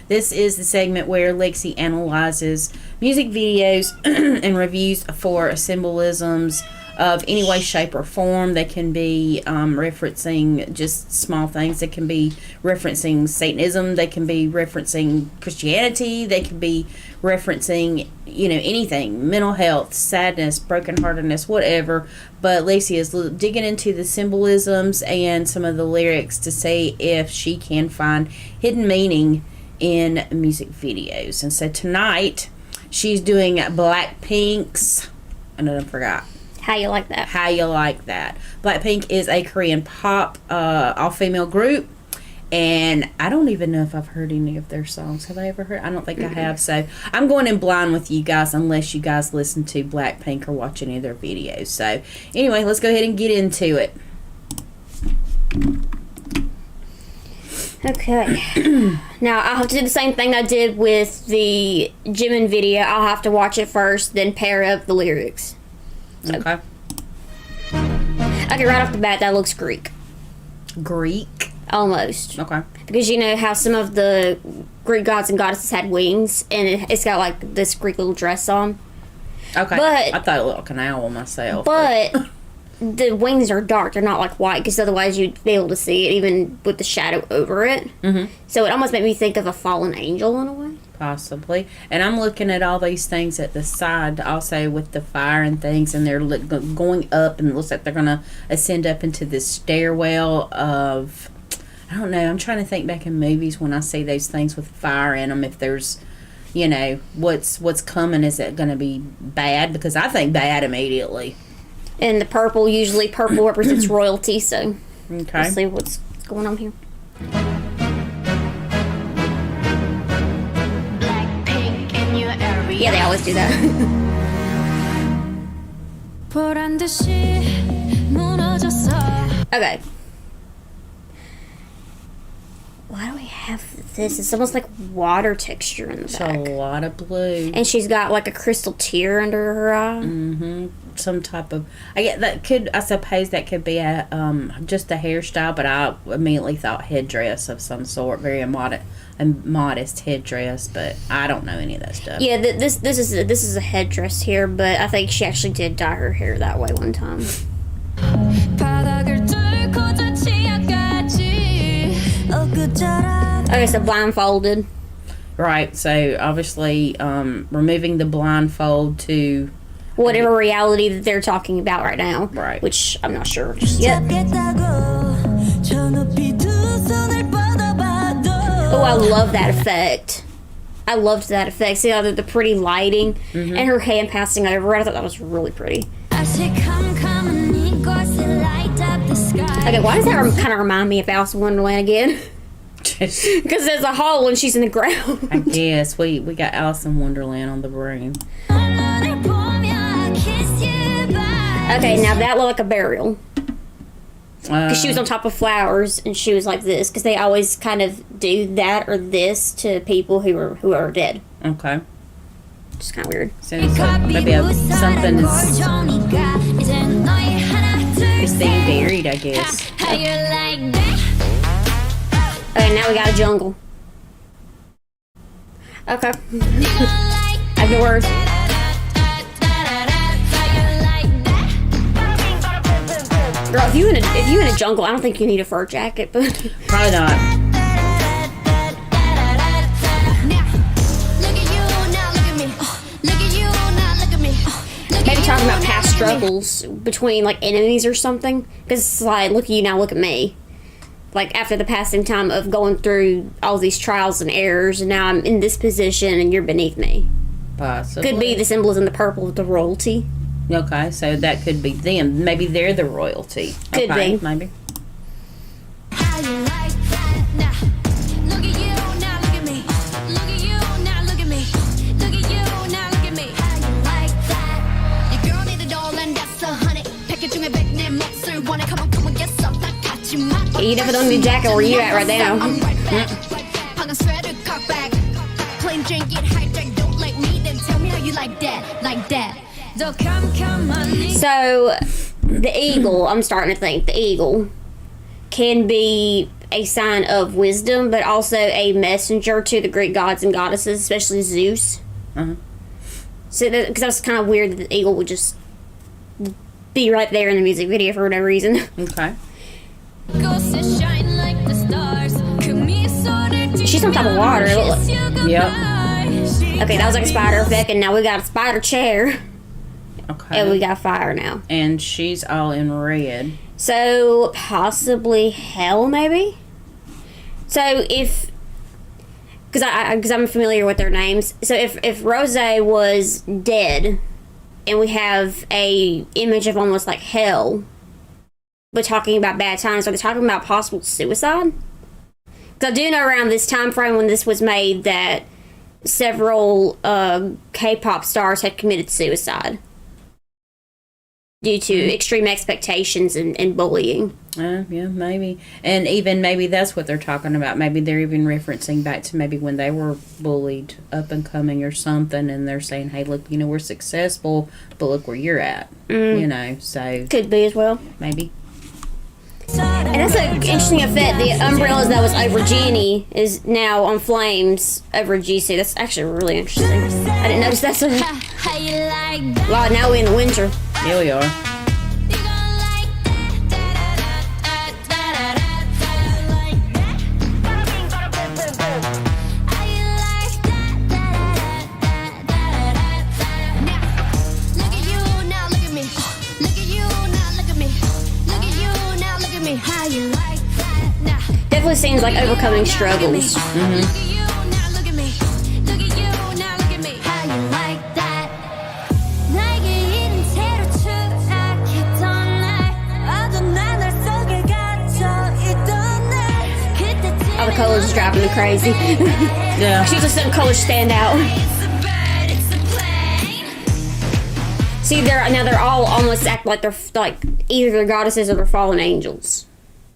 This is the segment where Lexi analyzes music videos and reviews for symbolisms of any way, shape, or form. They can be referencing just small things. They can be referencing Satanism. They can be referencing Christianity. They can be referencing, anything. Mental health, sadness, brokenheartedness, whatever. But Lacey is digging into the symbolisms and some of the lyrics to see if she can find hidden meaning in music videos. And so tonight, she's doing BLACKPINK's, I forgot. How You Like That. How You Like That. BLACKPINK is a Korean pop all-female group, and I don't even know if I've heard any of their songs. Have I ever heard? I don't think I have, so I'm going in blind with you guys unless you guys listen to BLACKPINK or watch any of their videos. So anyway, let's go ahead and get into it. Okay. Now, I'll have to do the same thing I did with the Jimin video. I'll have to watch it first, then pair up the lyrics. So. Okay. Okay, right off the bat, that looks Greek. Greek? Almost. Okay. Because you know how some of the Greek gods and goddesses had wings, and it's got like this Greek little dress on. Okay. But I thought it looked like an owl myself. But the wings are dark. They're not like white, because otherwise you'd be able to see it even with the shadow over it. Mm-hmm. So it almost made me think of a fallen angel in a way. Possibly. And I'm looking at all these things at the side also with the fire and things, and they're going up, and it looks like they're going to ascend up into this stairwell of, I don't know, I'm trying to think back in movies when I see those things with fire in them, if there's, what's coming. Is it going to be bad? Because I think bad immediately. And the purple, usually purple represents royalty, so okay. Let's see what's going on here. Yeah, they always do that. Okay. Why do we have this? It's almost like water texture in the back. It's a lot of blue. And she's got like a crystal tear under her eye. Mm-hmm. Some type of, I suppose that could be a just a hairstyle, but I immediately thought headdress of some sort, very a modest headdress, but I don't know any of that stuff. Yeah, this is a headdress here, but I think she actually did dye her hair that way one time. Okay, so blindfolded. Right, so obviously removing the blindfold to whatever reality that they're talking about right now. Right. Which I'm not sure just yet. Oh, I love that effect. I loved that effect. See how the pretty lighting and her hand passing over it. I thought that was really pretty. Okay, why does that kind of remind me of Alice in Wonderland again? Because there's a hole and she's in the ground. I guess we got Alice in Wonderland on the brain. Okay, now that looked like a burial. Because she was on top of flowers and she was like this. Because they always kind of do that or this to people who are dead. Okay. Just kind of weird. So maybe something is being buried, I guess. Okay, now we got a jungle. Okay. I have no words. Girl, if you in a jungle, I don't think you need a fur jacket, but probably not. Maybe talking about past struggles between like enemies or something, because it's like, look at you now, look at me. Like after the passing time of going through all these trials and errors, and now I'm in this position and you're beneath me. Possibly. Could be the symbolism, the purple with the royalty. Okay, so that could be them. Maybe they're the royalty. Could be. Maybe. Yeah, you definitely don't need a jacket where you at right now. So, the eagle, I'm starting to think, the eagle can be a sign of wisdom, but also a messenger to the Greek gods and goddesses, especially Zeus. Uh-huh. So, because that was kind of weird that the eagle would just be right there in the music video for whatever reason. Okay. She's on top of water. Yep. Okay, that was like a spider effect, and now we got a spider chair. Okay. And we got fire now. And she's all in red. So, possibly hell, maybe? So, if... Because I'm familiar with their names. So, if Rose was dead, and we have a image of almost like hell, but talking about bad times, are they talking about possible suicide? Because I do know around this time frame when this was made that several K-pop stars had committed suicide due to extreme expectations and bullying. Yeah, maybe. And even maybe that's what they're talking about. Maybe they're even referencing back to maybe when they were bullied up and coming or something, and they're saying, hey, look, we're successful, but look where you're at. So... Could be as well. Maybe. And that's an interesting effect. The umbrellas that was over Jenny is now on flames over Jisoo. That's actually really interesting. I didn't notice that. Wow, now we're in the winter. Here we are. Definitely seems like overcoming struggles. All the colors is driving me crazy. Yeah. She's just letting colors stand out. See, they're all almost act like they're like either they're goddesses or they're fallen angels.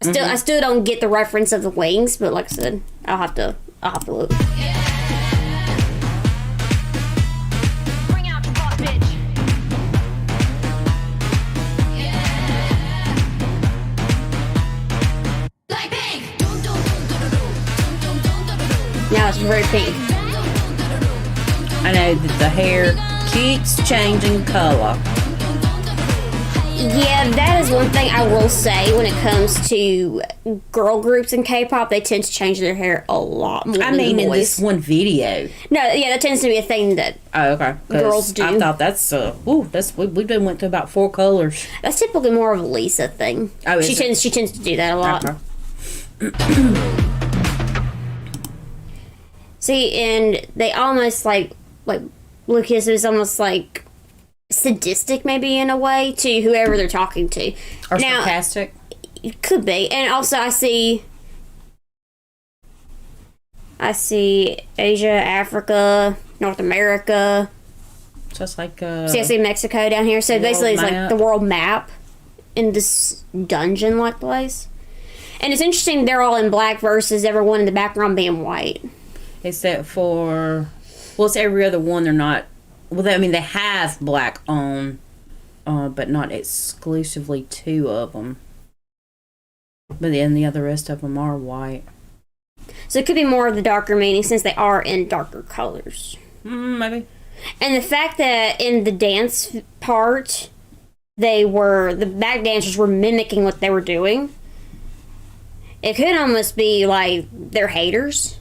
I still don't get the reference of the wings, but like I said, I'll have to look. Bring out the butt, bitch. BLACKPINK. Now it's very pink. I know that the hair keeps changing color. Yeah, that is one thing I will say when it comes to girl groups in K-pop. They tend to change their hair a lot more. I than mean, the in boys. this one video. No, yeah, that tends to be a thing that Okay. 'Cause girls do. I thought we been went to about 4 colors. that's typically more of a Lisa thing. Oh, is she it? tends to do that a lot. Okay. See, and they almost like Lucas is almost like sadistic, maybe in a way, to whoever they're talking to. Or Now, sarcastic. it could be, and also I see Asia, Africa, North America. Just like See, I see Mexico down here. So world basically, it's like map. the world map in this dungeon-like place. And it's interesting they're all in black versus everyone in the background being white. except for, well, it's every other one. They're not. Well, they have black on, but not exclusively 2 of them. But then the other rest of them are white. So it could be more of the darker meaning since they are in darker colors. Maybe. And the fact that in the dance part, the back dancers were mimicking what they were doing. It could almost be like they're haters.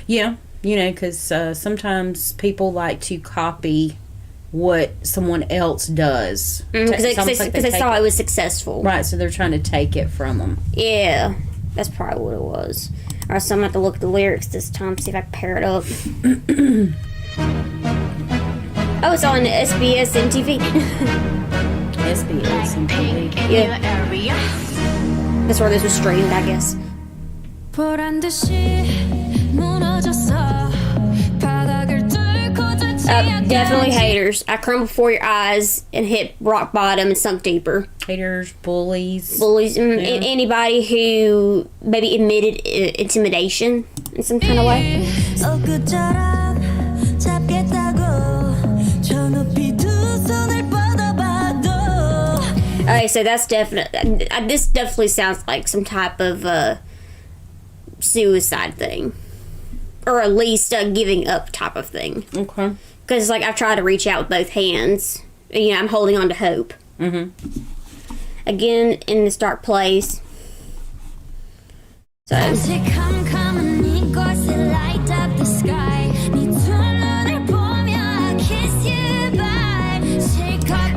Yeah, because sometimes people like to copy what someone else does. Because It's almost like they take saw it was successful. Right, so they're trying to take it from them. Yeah, that's probably what it was. All right, so I'm going to have to look at the lyrics this time, see if I can pair it up. Oh, it's on SBS and TV. SBS and TV. Yeah. That's where this was streamed, I guess. Definitely haters. I crumbled before your eyes and hit rock bottom and sunk deeper. Haters, bullies. Bullies, anybody who maybe admitted intimidation in some kind of way. Okay, so that's definite. This definitely sounds like some type of suicide thing, or at least a giving up type of thing. Okay. Because like I've tried to reach out with both hands. You know, I'm holding on to hope. Mm-hmm. Again, in this dark place. So.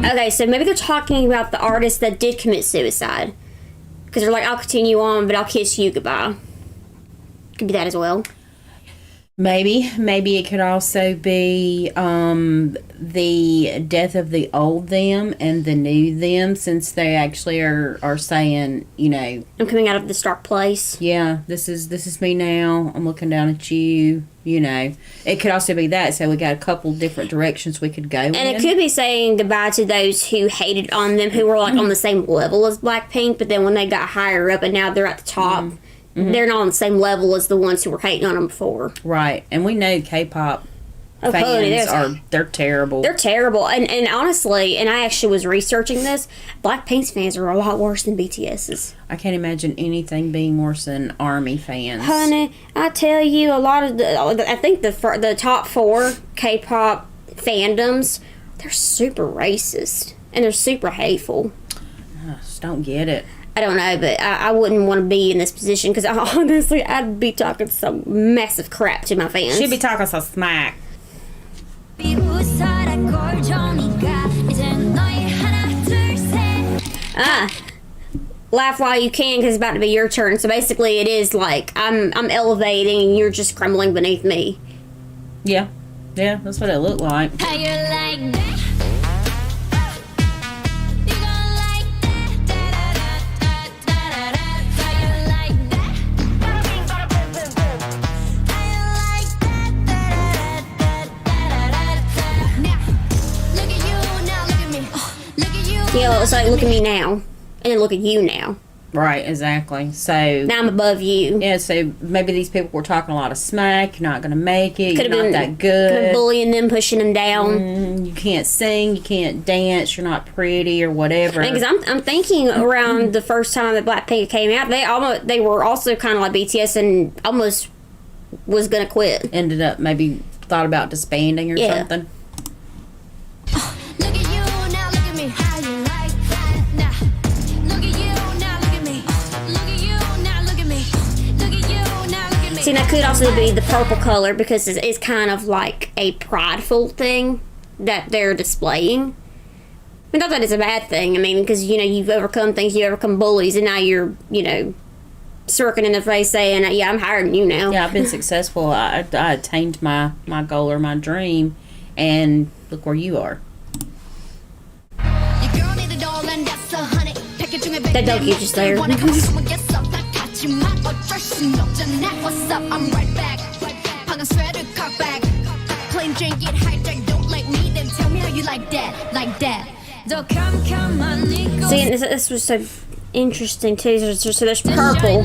Okay, so maybe they're talking about the artist that did commit suicide. Because they're like, I'll continue on, but I'll kiss you goodbye. Could be that as well. Maybe it could also be the death of the old them and the new them, since they actually are saying, you know, I'm coming out of this dark place. yeah, this is me now. I'm looking down at you. You know, it could also be that. So we got a couple different directions we could go. And it could be saying goodbye to those who hated on them, who were like on the same level as Blackpink, but then when they got higher up and now they're at the top. They're not on the same level as the ones who were hating on them before. Right. And we know K-pop fans honey, they're terrible. They're terrible. And honestly, and I actually was researching this, Blackpink's fans are a lot worse than BTS's. I can't imagine anything being worse than ARMY fans. Honey, I tell you, a lot of I think the top 4 K-pop fandoms, they're super racist. And they're super hateful. I just don't get it. I don't know, but I wouldn't want to be in this position because honestly, I'd be talking some massive crap to my fans. She'd be talking some smack. Laugh while you can because it's about to be your turn. So basically, it is like I'm elevating and you're just crumbling beneath me. Yeah, that's what it looked like. How you like that? You know, it's like, look at me now, and then look at you now. Right, exactly. So Now I'm above you. yeah, so maybe these people were talking a lot of smack. You're not going to make it. Could have You're been not that good. Could have bullying them, pushing them down. You can't sing. You can't dance. You're not pretty or whatever. Because I'm thinking around the first time that Blackpink came out, they were also kind of like BTS and almost was gonna quit. Ended up maybe thought about disbanding or Yeah. something. Look at you now, look at me. How you like that? Now, look at you now, look at me. Look at you now, look at me. Look at you now, look at me. See, that could also be the purple color because it's kind of like a prideful thing that they're displaying. I mean, not that it's a bad thing. I mean, because, you know, you've overcome things, you overcome bullies, and now you're, you know, smirking in the face saying, yeah, I'm higher than you now. Yeah, I've been successful. I attained my goal or my dream, and look where you are. That dog you just there. What's up? I'm right back. Punk sweater, cock back. Plain drink, get hijacked. Don't like me, then tell me how you like that. Like that. Come on, See, and this was so interesting too. So there's purple,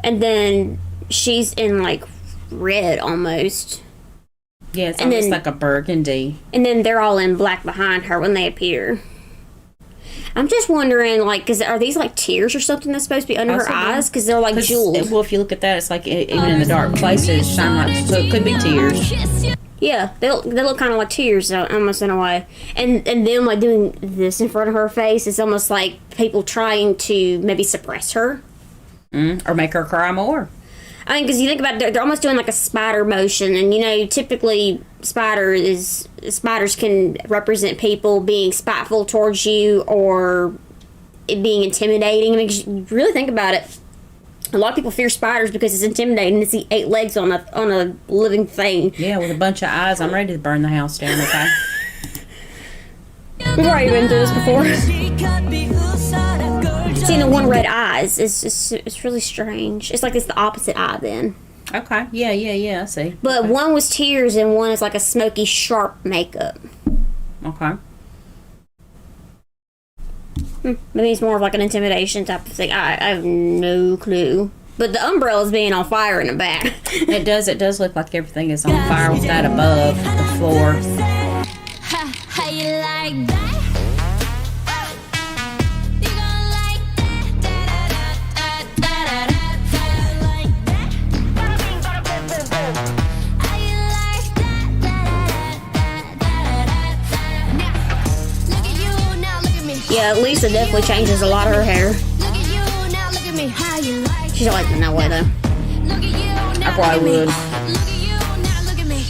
and then she's in like red almost. Yeah, it's And almost then- like a burgundy. And then they're all in black behind her when they appear. I'm just wondering, like, are these like tears or something that's supposed to be under her Possibly. eyes? Because they're like jewels. Well, if you look at that, it's like even in the dark places, shine like, so it could be tears. Yeah, they look kind of like tears almost in a way. And them like doing this in front of her face, it's almost like people trying to maybe suppress her. Or make her cry more. I mean, because you think about it, they're almost doing like a spider motion, and you know, typically spiders can represent people being spiteful towards you or it being intimidating. I mean, 'cause you really think about it. A lot of people fear spiders because it's intimidating to see 8 legs on a living thing. Yeah, with a bunch of eyes, I'm ready to burn the house down. Okay. We've already been through this before. Seeing the one red eyes it's really strange. It's like it's the opposite eye then. Okay. Yeah. I see. But okay. one was tears and one is like a smoky, sharp makeup. Okay. Maybe it's more of like an intimidation type of thing. I have no clue. But the umbrella's being on fire in the back. It does look like everything is on fire with that above the floor. How you like that? You gon' like that? Yeah, Lisa definitely changes a lot of her hair. Look at you, now look at me. How you like She's like in that way though. Look at you, now I probably look at would. me. Look at you, now look at me.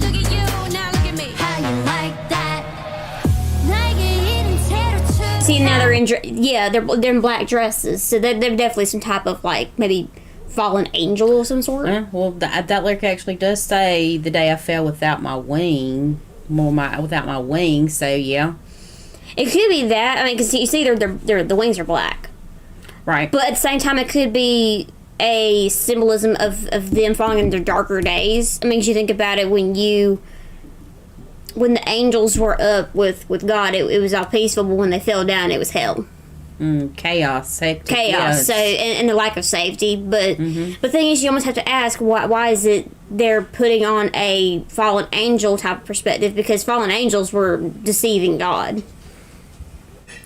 Look at you, now look at me. How you like that? See, now they're in they're in black dresses, so they're definitely some type of like maybe fallen angel of some sort. Yeah, well, that lyric actually does say the day I fell without my wing, without my wing. So yeah, It could be that. I mean, because you see, they're the wings are black, right. but at the same time, it could be a symbolism of them falling in their darker days. I mean, 'cause you think about it when the angels were up with God, it was all peaceful, but when they fell down, it was hell. Chaos, hectic, Chaos. yeah, So and the lack of safety. But the thing is, you almost have to ask why is it they're putting on a fallen angel type of perspective, because fallen angels were deceiving God.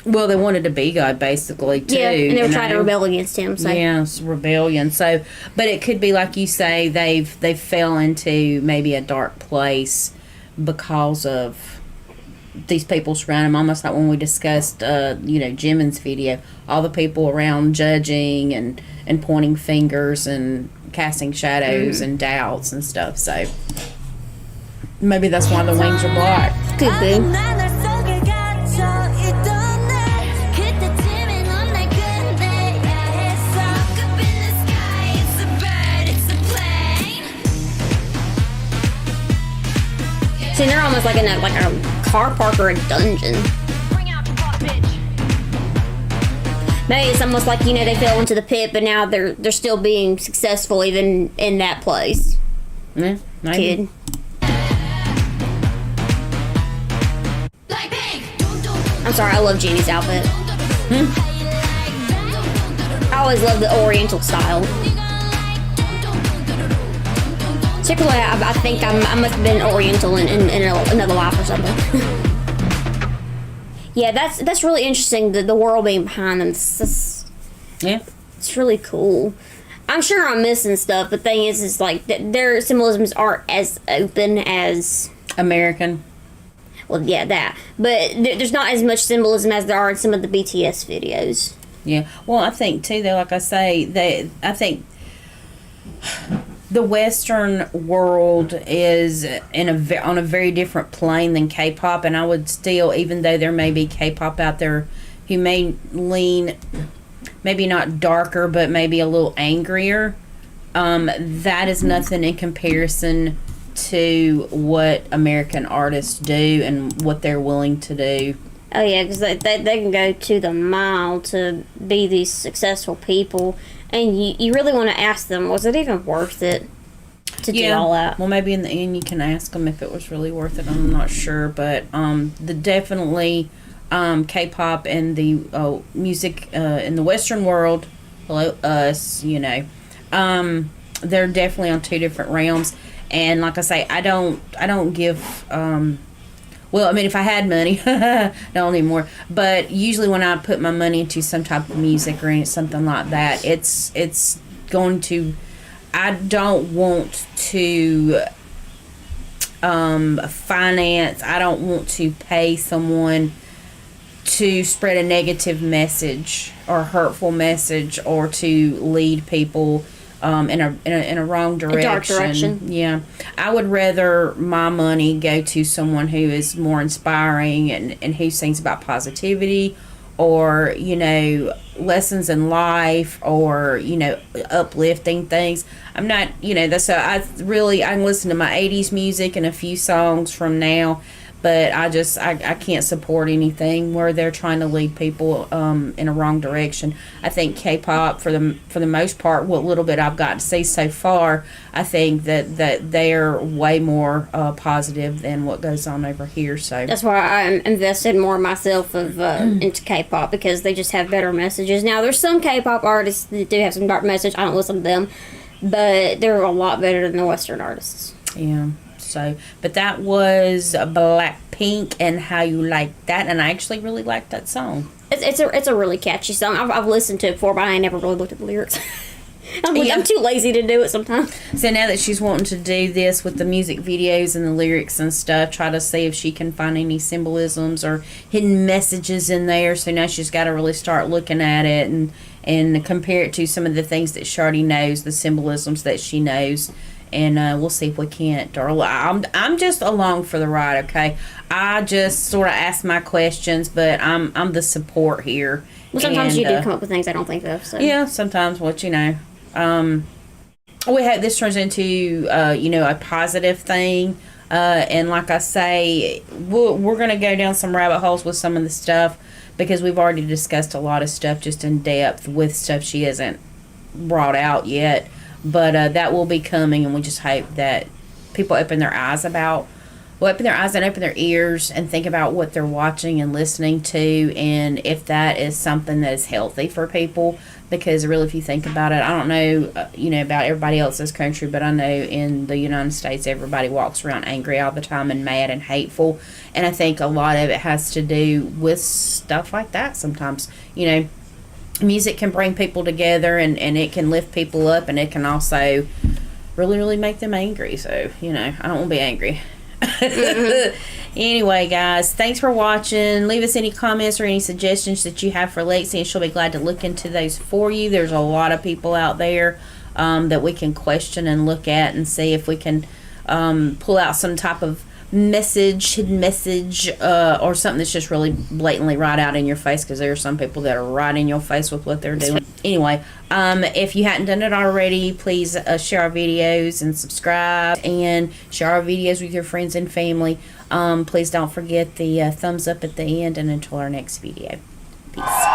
well, they wanted to be God, basically, too. Yeah, and they were you trying to know? rebel against him. So Yeah, it's rebellion. So, but it could be like you say, they fell into maybe a dark place because of these people surrounding them. Almost like when we discussed, Jimin's video, all the people around judging and pointing fingers and casting shadows and doubts and stuff. So maybe that's why the wings are black. could be. See, they're almost like in a car park or a dungeon. Maybe it's almost like, they fell into the pit, but now they're still being successful even in that place. Yeah, maybe. Kid. I'm sorry, I love Jeannie's outfit. I always love the Oriental style. Particularly, I think I must have been Oriental in another life or something. Yeah, that's really interesting. The world being behind them. Yeah. It's really cool. I'm sure I'm missing stuff. The thing is like their symbolisms aren't as open as American. Well, yeah, that. But there's not as much symbolism as there are in some of the BTS videos. Yeah. Well, I think too, though, like I say, I think the Western world is on a very different plane than K-pop, and I would still, even though there may be K-pop out there who may lean, maybe not darker, but maybe a little angrier, that is nothing in comparison to what American artists do and what they're willing to do. Oh yeah, because they can go to the mile to be these successful people, and you really want to ask them, was it even worth it to do all that? Well, maybe in the end you can ask them if it was really worth it. I'm not sure, but definitely K-pop and the music in the Western world, us, they're definitely on two different realms. And like I say, I don't give. Well, I mean, if I had money, I don't need more. But usually, when I put my money into some type of music or something like that, it's going to. I don't want to finance. I don't want to pay someone to spread a negative message or hurtful message or to lead people in a wrong direction. A dark direction. Yeah. I would rather my money go to someone who is more inspiring and who sings about positivity or, lessons in life or, uplifting things. I'm not, I can listen to my 80s music and a few songs from now, but I can't support anything where they're trying to lead people in a wrong direction. I think K-pop, for the most part, what little bit I've got to see so far, I think that they're way more positive than what goes on over here. So that's why I'm invested more myself into K-pop, because they just have better messages. Now, there's some K-pop artists that do have some dark message. I don't listen to them, but they're a lot better than the Western artists. Yeah. So, but that was BLACKPINK and How You Like That, and I actually really liked that song. It's a really catchy song. I've listened to it before, but I ain't never really looked at the lyrics. I'm too lazy to do it sometimes. So now that she's wanting to do this with the music videos and the lyrics and stuff, try to see if she can find any symbolisms or hidden messages in there. So now she's got to really start looking at it and compare it to some of the things that she already knows, the symbolisms that she knows. And we'll see if we can't. Darla, I'm just along for the ride, okay? I just sort of ask my questions, but I'm the support here. Well, sometimes you do come up with things I don't think of. So. Yeah, sometimes. What you know. We hope this turns into a positive thing. And like I say, we're going to go down some rabbit holes with some of the stuff because we've already discussed a lot of stuff just in depth with stuff she hasn't brought out yet. But that will be coming, and we just hope that people open their eyes and open their ears and think about what they're watching and listening to, and if that is something that is healthy for people. Because really, if you think about it, I don't know, about everybody else's country, but I know in the United States, everybody walks around angry all the time and mad and hateful. And I think a lot of it has to do with stuff like that sometimes, Music can bring people together and it can lift people up, and it can also really, really make them angry. So, I don't want to be angry. Mm-hmm. Anyway, guys, thanks for watching. Leave us any comments or any suggestions that you have for Lexi, and she'll be glad to look into those for you. There's a lot of people out there that we can question and look at and see if we can pull out some type of hidden message, or something that's just really blatantly right out in your face, because there are some people that are right in your face with what they're doing. Anyway, if you hadn't done it already, please share our videos and subscribe, and share our videos with your friends and family. Please don't forget the thumbs up at the end, and until our next video. Peace.